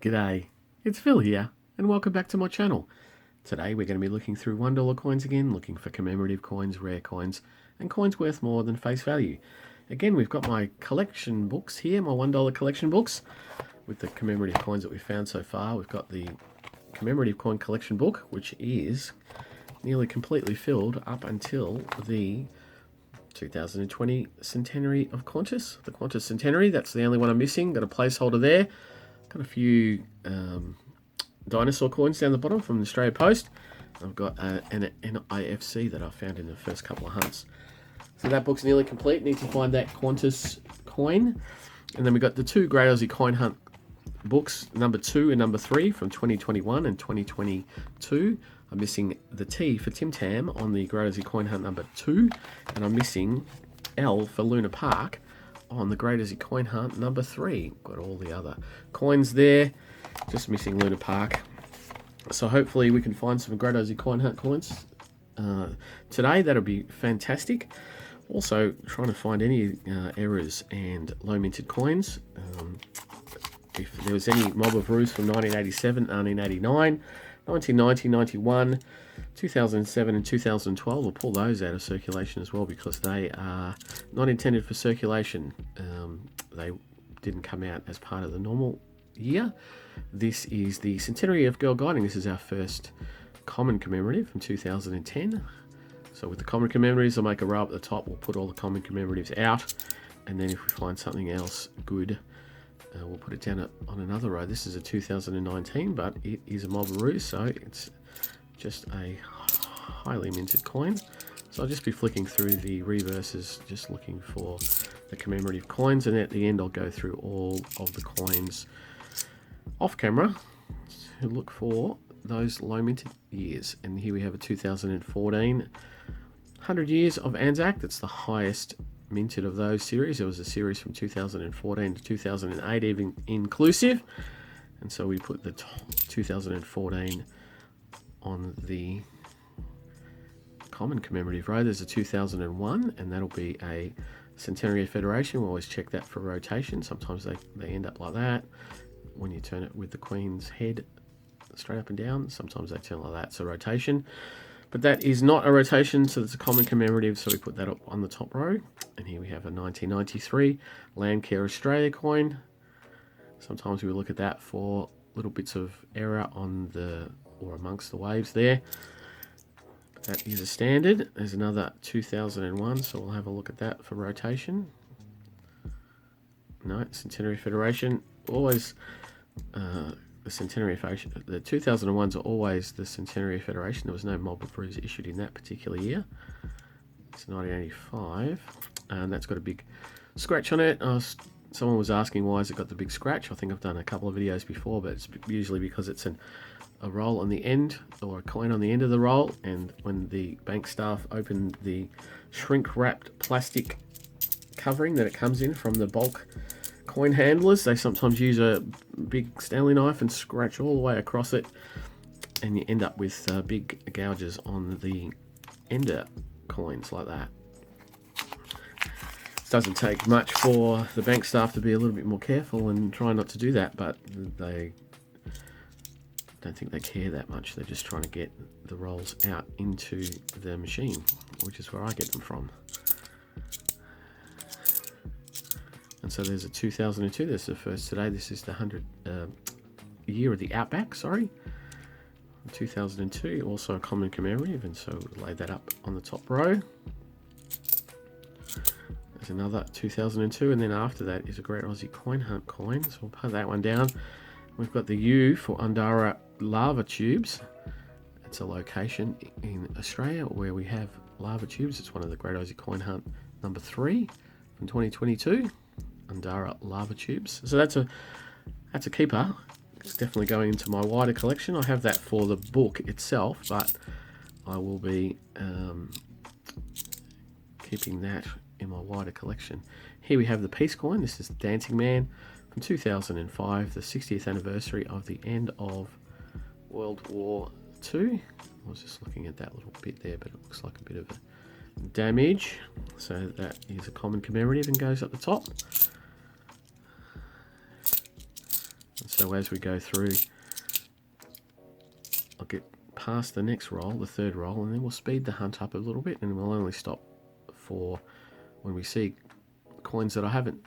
G'day, it's Phil here, and welcome back to my channel. Today we're going to be looking through $1 coins again, looking for commemorative coins, rare coins, and coins worth more than face value. Again, we've got my collection books here, my $1 collection books, with the commemorative coins that we've found so far. We've got the commemorative coin collection book, which is nearly completely filled up until the 2020 centenary of Qantas, the Qantas centenary. That's the only one I'm missing. Got a placeholder there. Got a few dinosaur coins down the bottom from the Australia Post. I've got an NIFC that I found in the first couple of hunts. So that book's nearly complete. Need to find that Qantas coin. And then we've got the two Great Aussie Coin Hunt books, number 2 and number 3 from 2021 and 2022. I'm missing the T for Tim Tam on the Great Aussie Coin Hunt number 2. And I'm missing L for Luna Park on the Great Aussie Coin Hunt number 3. Got all the other coins there, just missing Luna Park. So hopefully we can find some Great Aussie Coin Hunt coins today. That'll be fantastic. Also trying to find any errors and low minted coins. If there was any mob of roos from 1987, 1989, 1990, 91, 2007 and 2012, we'll pull those out of circulation as well because they are not intended for circulation. They didn't come out as part of the normal year. This is the centenary of Girl Guiding. This is our first common commemorative from 2010. So with the common commemoratives, I'll make a row up at the top. We'll put all the common commemoratives out, and then if we find something else good, we'll put it down on another row. This is a 2019, but it is a mob of roos, so it's just a highly minted coin. So I'll just be flicking through the reverses, just looking for the commemorative coins, and at the end I'll go through all of the coins off camera to look for those low minted years. And here we have a 2014 100 years of Anzac. That's the highest minted of those series. There was a series from 2014 to 2008 even inclusive, and so we put the 2014 on the common commemorative row. There's a 2001, and that'll be a Centenary of Federation. We'll always check that for rotation. Sometimes they end up like that when you turn it with the Queen's head straight up and down. Sometimes they turn like that, so rotation. But that is not a rotation, so it's a common commemorative, so we put that up on the top row. And here we have a 1993 Landcare Australia coin. Sometimes we look at that for little bits of error on the or amongst the waves there. But that is a standard. There's another 2001, so we'll have a look at that for rotation. No, Centenary Federation. Always the Centenary Federation. The 2001s are always the Centenary Federation. There was no mob of roos issued in that particular year. It's 1985, and that's got a big scratch on it. Someone was asking why has it got the big scratch. I think I've done a couple of videos before, but it's usually because it's a roll on the end, or a coin on the end of the roll, and when the bank staff open the shrink wrapped plastic covering that it comes in from the bulk coin handlers, they sometimes use a big Stanley knife and scratch all the way across it, and you end up with big gouges on the ender coins like that. It doesn't take much for the bank staff to be a little bit more careful and try not to do that, but they don't think they care that much. They're just trying to get the rolls out into the machine, which is where I get them from. And so there's a 2002. This is the first today. This is the 100 year of the Outback, sorry. 2002, also a common commemorative, and so we'll lay that up on the top row. There's another 2002, and then after that is a Great Aussie Coin Hunt coin, so we'll put that one down. We've got the U for Undara lava tubes. It's a location in Australia where we have lava tubes. It's one of the Great Aussie Coin Hunt number 3 from 2022. Undara lava tubes. So that's a keeper. It's definitely going into my wider collection. I have that for the book itself, but I will be keeping that in my wider collection. Here we have the Peace coin. This is Dancing Man from 2005, the 60th anniversary of the end of World War II. I was just looking at that little bit there, but it looks like a bit of a damage. So that is a common commemorative and goes at the top. So as we go through, I'll get past the next roll, the third roll, and then we'll speed the hunt up a little bit, and we'll only stop for when we see coins that I haven't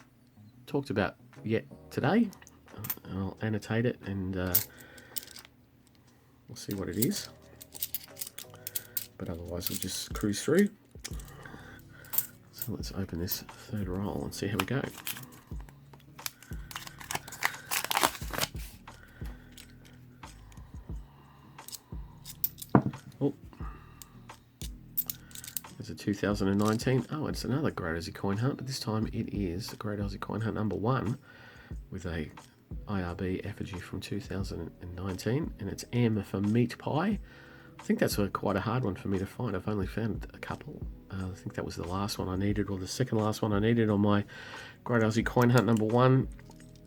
talked about yet today. I'll annotate it and we'll see what it is. But otherwise we'll just cruise through. So let's open this third roll and see how we go. Oh, there's a 2019. Oh, it's another Great Aussie Coin Hunt, but this time it is Great Aussie Coin Hunt number 1 with a IRB effigy from 2019, and it's M for meat pie. I think that's quite a hard one for me to find. I've only found a couple. I think that was the last one I needed, or the second last one I needed on my Great Aussie Coin Hunt number 1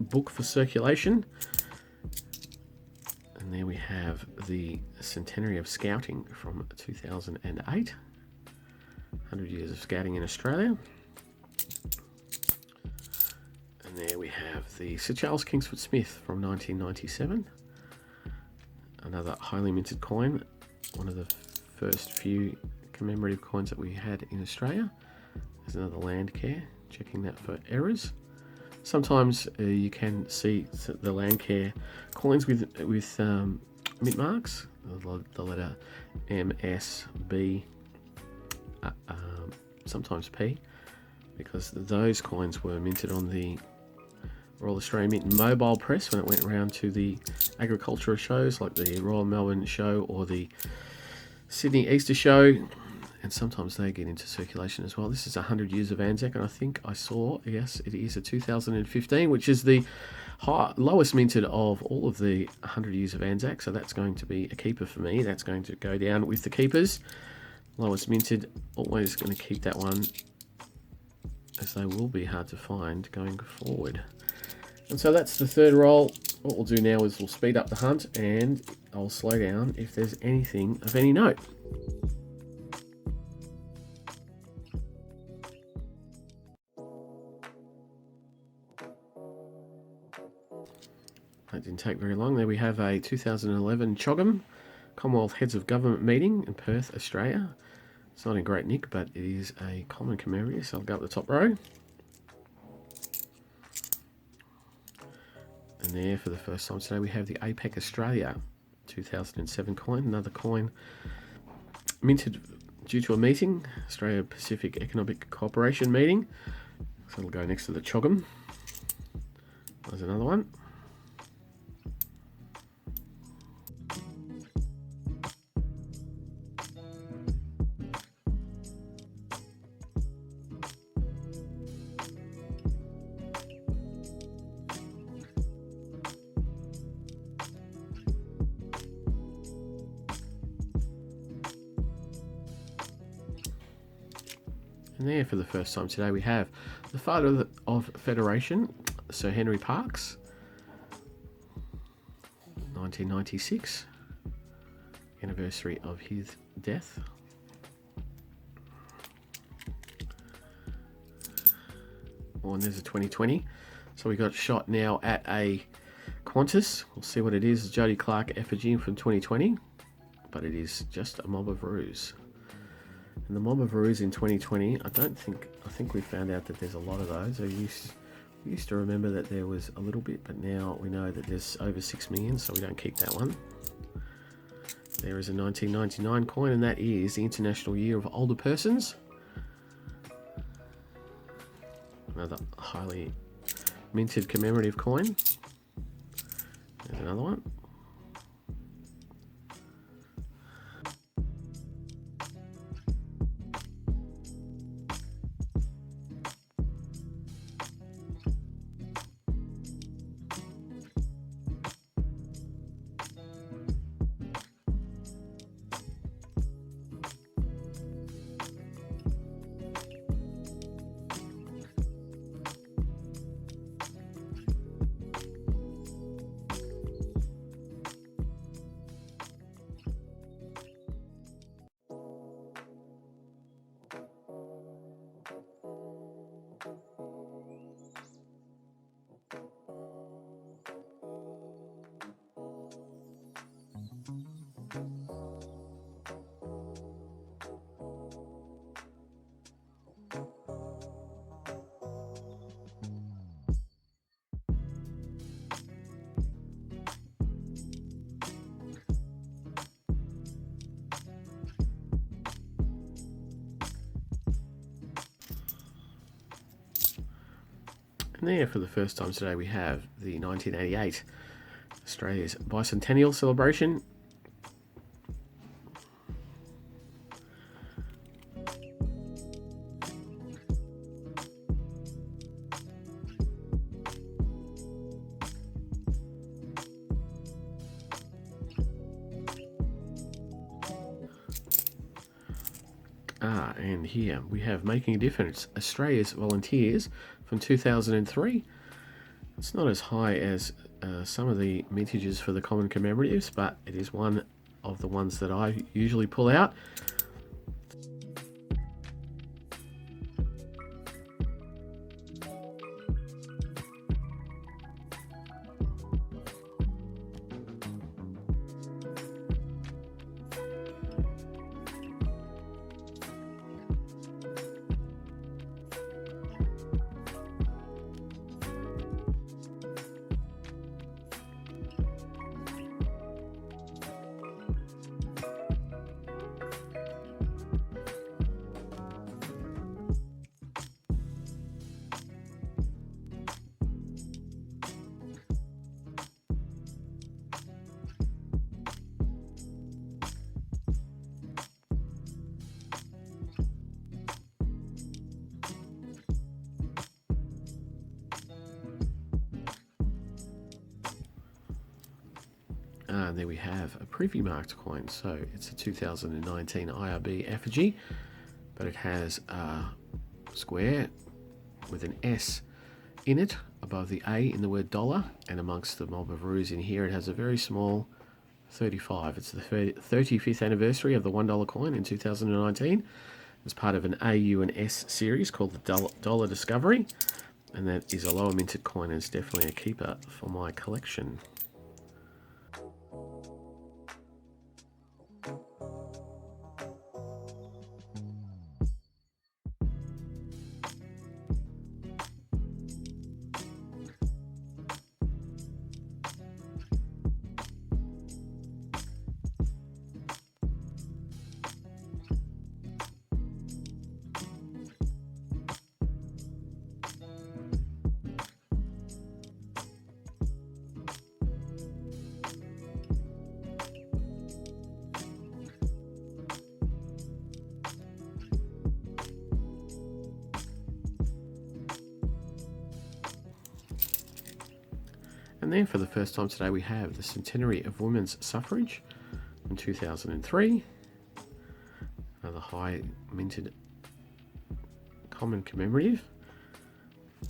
book for circulation. And there we have the Centenary of Scouting from 2008. 100 years of scouting in Australia. And there we have the Sir Charles Kingsford Smith from 1997. Another highly minted coin. One of the first few commemorative coins that we had in Australia. There's another land care, checking that for errors. Sometimes you can see the land care coins with mint marks, the letter M, S, B, sometimes P, because those coins were minted on the Royal Australian Mint mobile press when it went around to the agricultural shows like the Royal Melbourne Show or the Sydney Easter Show, and sometimes they get into circulation as well. This is 100 years of Anzac, and I think I saw, yes, it is a 2015, which is the lowest minted of all of the 100 years of Anzac, so that's going to be a keeper for me. That's going to go down with the keepers. Lowest minted, always going to keep that one, as they will be hard to find going forward. And so that's the third roll. What we'll do now is we'll speed up the hunt, and I'll slow down if there's anything of any note. That didn't take very long. There we have a 2011 CHOGM, Commonwealth Heads of Government meeting in Perth, Australia. It's not in great nick, but it is a common commemorative, so I'll go up the top row. And there, for the first time today, we have the APEC Australia 2007 coin, another coin minted due to a meeting, Australia Pacific Economic Cooperation meeting. So it'll go next to the CHOGM. There's another one. And there, for the first time today, we have the father of Federation, Sir Henry Parkes, 1996, anniversary of his death. Oh, and there's a 2020. So we got shot now at a Qantas. We'll see what it is. Jodie Clark effigy from 2020, but it is just a mob of roos. And the mob of roos in 2020, I think we found out that there's a lot of those. We used to remember that there was a little bit, but now we know that there's over 6 million, so we don't keep that one. There is a 1999 coin, and that is the International Year of Older Persons. Another highly minted commemorative coin. There's another one. And there, for the first time today, we have the 1988 Australia's bicentennial celebration. And here we have Making a Difference, Australia's volunteers from 2003. It's not as high as some of the mintages for the common commemoratives, but it is one of the ones that I usually pull out. And there we have a preview marked coin. So it's a 2019 IRB effigy, but it has a square with an S in it above the A in the word dollar, and amongst the mob of roos in here it has a very small 35. It's the 35th anniversary of the $1 coin in 2019. It's part of an AU and S series called the Dollar Discovery, and that is a lower minted coin, and it's definitely a keeper for my collection. And then for the first time today we have the centenary of women's suffrage in 2003. Another high minted common commemorative.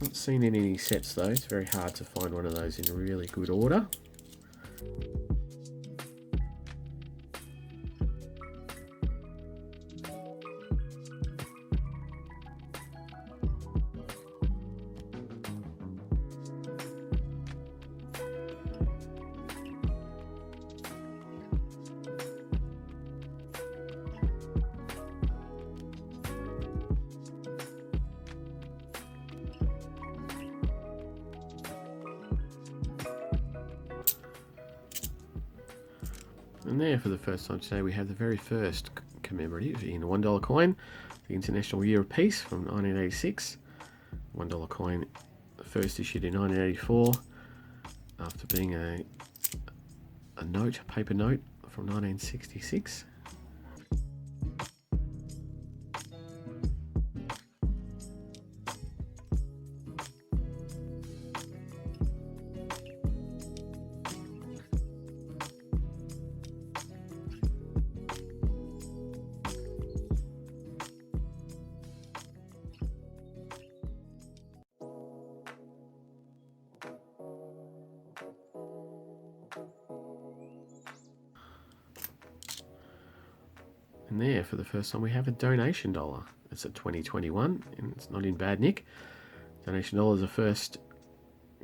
Not seen in any sets though, it's very hard to find one of those in really good order. And there, for the first time today, we have the very first commemorative in a $1 coin, the International Year of Peace from 1986. $1 coin first issued in 1984 after being a note, a paper note from 1966. And there, for the first time, we have a donation dollar. It's a 2021, and it's not in bad nick. Donation dollar is the first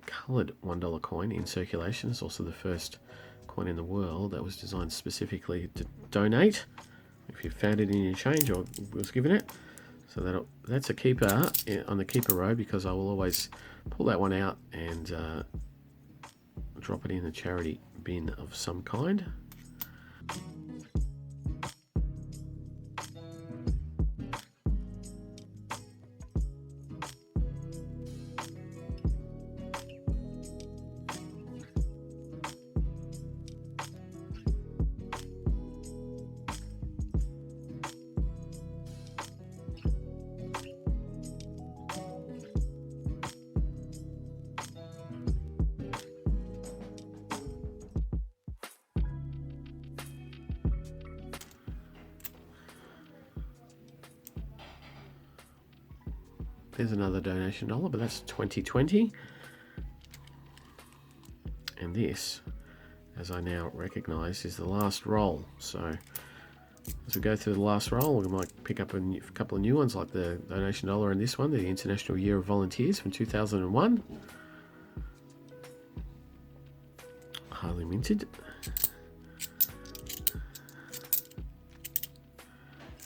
coloured $1 coin in circulation. It's also the first coin in the world that was designed specifically to donate. If you found it in your change or was given it. So that's a keeper on the keeper row, because I will always pull that one out and drop it in the charity bin of some kind. there's another donation dollar, but that's 2020. And this, as I now recognise, is the last roll. So as we go through the last roll, we might pick up a couple of new ones, like the donation dollar and this one, the International Year of Volunteers from 2001. Highly minted.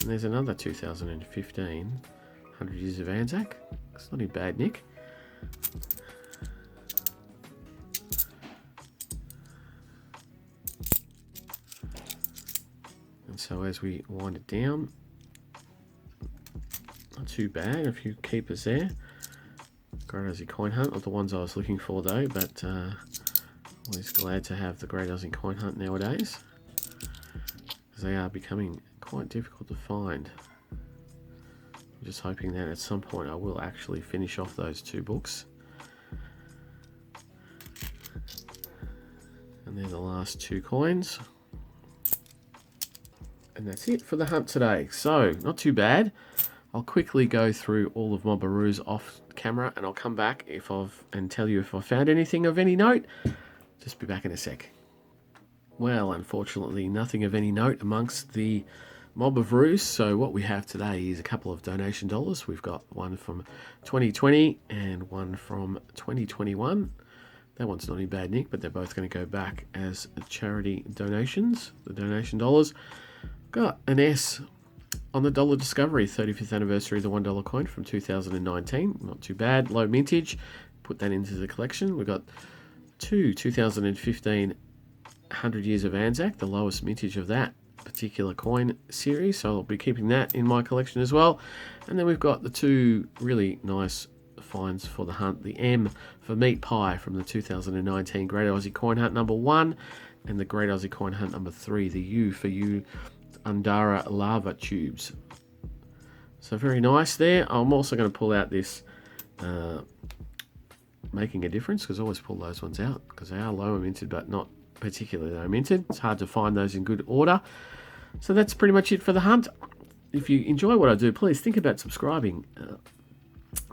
And there's another 2015, 100 Years of Anzac. It's not in bad nick. And so as we wind it down, not too bad, a few keepers there. Great Aussie Coin Hunt, not the ones I was looking for though, but always glad to have the Great Aussie Coin Hunt nowadays, as they are becoming quite difficult to find. I'm just hoping that at some point I will actually finish off those two books. And they're the last two coins. And that's it for the hunt today. So, not too bad. I'll quickly go through all of my Baroos off camera, and I'll come back and tell you if I found anything of any note. Just be back in a sec. Well, unfortunately, nothing of any note amongst the mob of roos. So what we have today is a couple of donation dollars. We've got one from 2020 and one from 2021. That one's not in bad nick, but they're both going to go back as charity donations, the donation dollars. Got an S on the Dollar Discovery, 35th anniversary of the $1 coin from 2019. Not too bad, low mintage. Put that into the collection. We've got two 2015 100 Years of Anzac, the lowest mintage of that particular coin series, so I'll be keeping that in my collection as well. And then we've got the two really nice finds for the hunt, the M for Meat Pie from the 2019 Great Aussie Coin Hunt number 1, and the Great Aussie Coin Hunt number 3, the U for U Undara lava tubes. So very nice there. I'm also going to pull out this Making a Difference, because I always pull those ones out because they are lower minted but not particularly low minted. It's hard to find those in good order. So that's pretty much it for the hunt. If you enjoy what I do, please think about subscribing.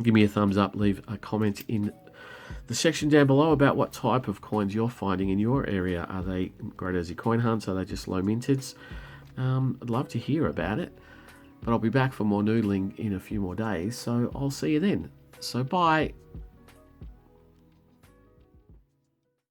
Give me a thumbs up, leave a comment in the section down below about what type of coins you're finding in your area. Are they Great Aussie Coin Hunts? Are they just low minteds? I'd love to hear about it, but I'll be back for more noodling in a few more days, so I'll see you then. So bye.